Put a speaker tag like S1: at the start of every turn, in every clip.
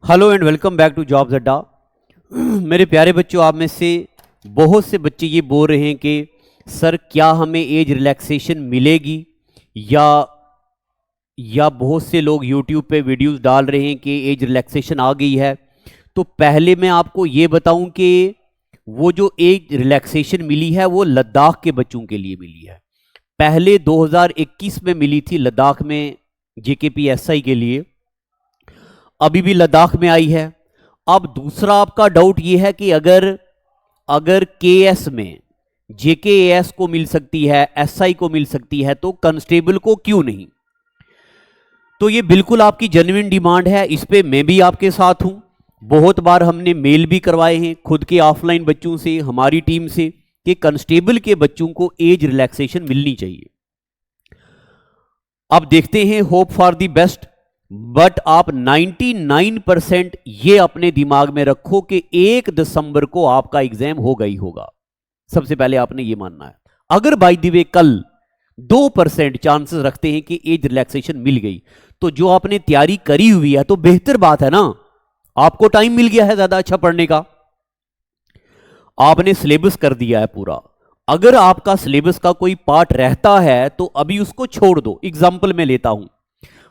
S1: Hello and welcome back to Jobs Adda. मेरे प्यारे बच्चों, आप में से बहुत से बच्चे ये बोल रहे हैं कि सर क्या हमें एज रिलैक्सेशन मिलेगी, या बहुत से लोग यूट्यूब पे वीडियोस डाल रहे हैं कि एज रिलैक्सेशन आ गई है। तो पहले मैं आपको ये बताऊं कि वो जो एज रिलैक्सेशन मिली है वो लद्दाख के बच्चों के लिए मिली है। पहले 2021 में मिली थी लद्दाख में जेकेपीएसआई के लिए, अभी भी लद्दाख में आई है। अब दूसरा आपका डाउट यह है कि अगर अगर केएस में जेकेएस को मिल सकती है, एसआई को मिल सकती है, तो कांस्टेबल को क्यों नहीं। तो ये बिल्कुल आपकी जेन्युइन डिमांड है, इस पे मैं भी आपके साथ हूं। बहुत बार हमने मेल भी करवाए हैं खुद के ऑफलाइन बच्चों से, हमारी टीम से, कि कांस्टेबल के बच्चों को एज रिलैक्सेशन मिलनी चाहिए। अब देखते हैं, hope for the best. But आप 99% ये अपने दिमाग में रखो कि 1 दिसंबर को आपका एग्जाम होगा ही होगा। सबसे पहले आपने ये मानना है। अगर बाय द वे कल 2% चांसेस रखते हैं कि एज रिलैक्सेशन मिल गई, तो जो आपने तैयारी करी हुई है तो बेहतर बात है ना, आपको टाइम मिल गया है ज्यादा अच्छा पढ़ने का। आपने सिलेबस कर दिया है पूरा। अगर आपका सिलेबस का कोई पार्ट रहता है तो अभी उसको छोड़ दो। एग्जाम्पल मैं लेता हूं,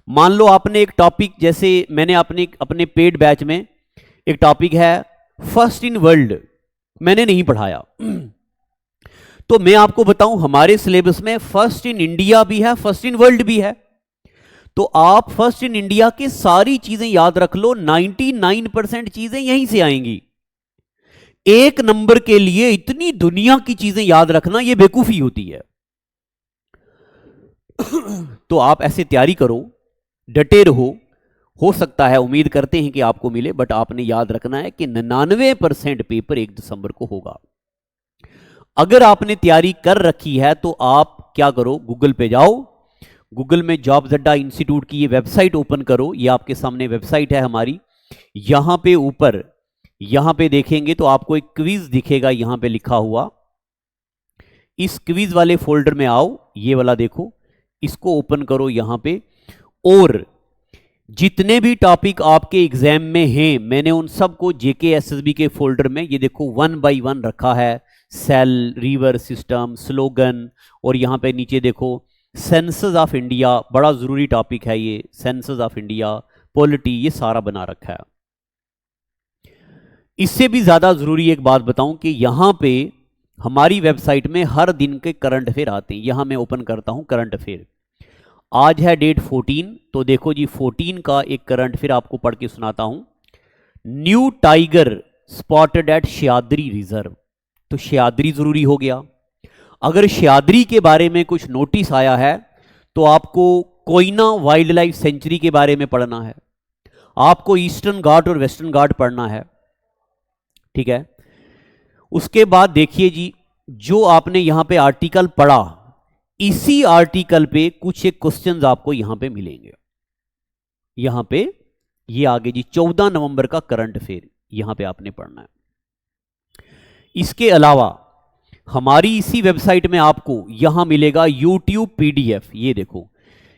S1: मान लो आपने एक टॉपिक, जैसे मैंने अपने पेड बैच में एक टॉपिक है फर्स्ट इन वर्ल्ड, मैंने नहीं पढ़ाया। तो मैं आपको बताऊं, हमारे सिलेबस में फर्स्ट इन इंडिया भी है, फर्स्ट इन वर्ल्ड भी है। तो आप फर्स्ट इन इंडिया की सारी चीजें याद रख लो, 99% चीजें यहीं से आएंगी। एक नंबर के लिए इतनी दुनिया की चीजें याद रखना यह बेवकूफी होती है। तो आप ऐसे तैयारी करो, डटे रहो। हो सकता है, उम्मीद करते हैं कि आपको मिले, बट आपने याद रखना है कि 99% पेपर 1 दिसंबर को होगा। अगर आपने तैयारी कर रखी है तो आप क्या करो, गूगल पे जाओ, गूगल में जॉब्स अड्डा इंस्टीट्यूट की ये वेबसाइट ओपन करो। ये आपके सामने वेबसाइट है हमारी। यहां पे ऊपर, यहां पे देखेंगे तो आपको एक क्विज दिखेगा, यहां पे लिखा हुआ। इस क्विज वाले फोल्डर में आओ, ये वाला देखो, इसको ओपन करो यहां पे। और जितने भी टॉपिक आपके एग्जाम में हैं, मैंने उन सबको जेकेएसएसबी के फोल्डर में, ये देखो 1 बाय 1 रखा है। सेल, रिवर सिस्टम, स्लोगन, और यहां पे नीचे देखो सेंसस ऑफ इंडिया, बड़ा जरूरी टॉपिक है ये, सेंसस ऑफ इंडिया, पॉलिटी, ये सारा बना रखा है। इससे भी ज्यादा जरूरी एक बात बताऊं कि यहां पे हमारी वेबसाइट में हर दिन के करंट अफेयर आते हैं। यहां मैं ओपन करता हूं करंट अफेयर। आज है डेट 14, तो देखो जी 14 का एक करंट फिर आपको पढ़ के सुनाता हूं। New tiger spotted at Sahyadri reserve. तो श्याद्री जरूरी हो गया। अगर श्याद्री के बारे में कुछ नोटिस आया है तो आपको कोयना वाइल्ड लाइफ सेंचुरी के बारे में पढ़ना है, आपको ईस्टर्न घाट और वेस्टर्न घाट पढ़ना है, ठीक है। उसके बाद देखिए जी, जो आपने यहां पे आर्टिकल पढ़ा, इसी आर्टिकल पे कुछ एक क्वेश्चंस आपको यहां पे मिलेंगे। यहां पे ये आगे जी 14 नवंबर का करंट अफेयर यहां पे आपने पढ़ना है। इसके अलावा हमारी इसी वेबसाइट में आपको यहां मिलेगा यूट्यूब पीडीएफ। ये देखो,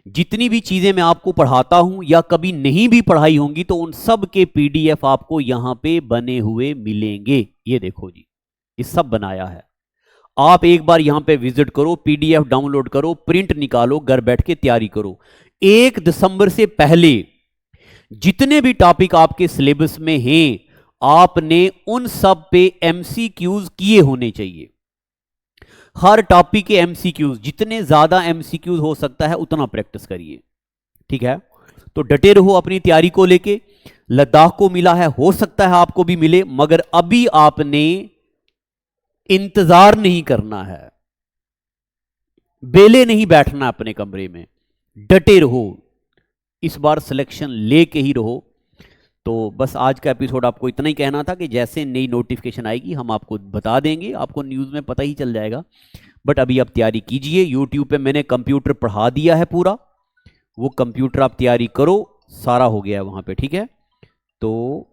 S1: जितनी भी चीजें मैं आपको पढ़ाता हूं या कभी नहीं भी पढ़ाई होंगी, तो उन सब के पीडीएफ आपको यहां पे बने हुए मिलेंगे। ये देखो जी, ये सब बनाया है। आप एक बार यहां पे विजिट करो, पीडीएफ डाउनलोड करो, प्रिंट निकालो, घर बैठ के तैयारी करो। 1 दिसंबर से पहले जितने भी टॉपिक आपके सिलेबस में हैं, आपने उन सब पे एमसीक्यूज किए होने चाहिए। हर टॉपिक के एमसीक्यूज, जितने ज्यादा एमसीक्यूज हो सकता है उतना प्रैक्टिस करिए, ठीक है। तो डटे रहो अपनी तैयारी को लेके। लद्दाख को मिला है, हो सकता है आपको भी मिले, मगर अभी आपने इंतजार नहीं करना है, बेले नहीं बैठना अपने कमरे में, डटे रहो। इस बार सिलेक्शन लेके ही रहो। तो बस आज का एपिसोड आपको इतना ही कहना था कि जैसे नई नोटिफिकेशन आएगी हम आपको बता देंगे, आपको न्यूज़ में पता ही चल जाएगा। बट अभी आप तैयारी कीजिए। यूट्यूब पे मैंने कंप्यूटर पढ़ा दिया है पूरा, वो कंप्यूटर आप तैयारी करो, सारा हो गया है वहां पे, ठीक है। तो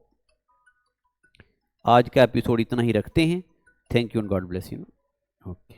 S1: आज का एपिसोड इतना ही रखते हैं। Thank you and God bless you. Okay.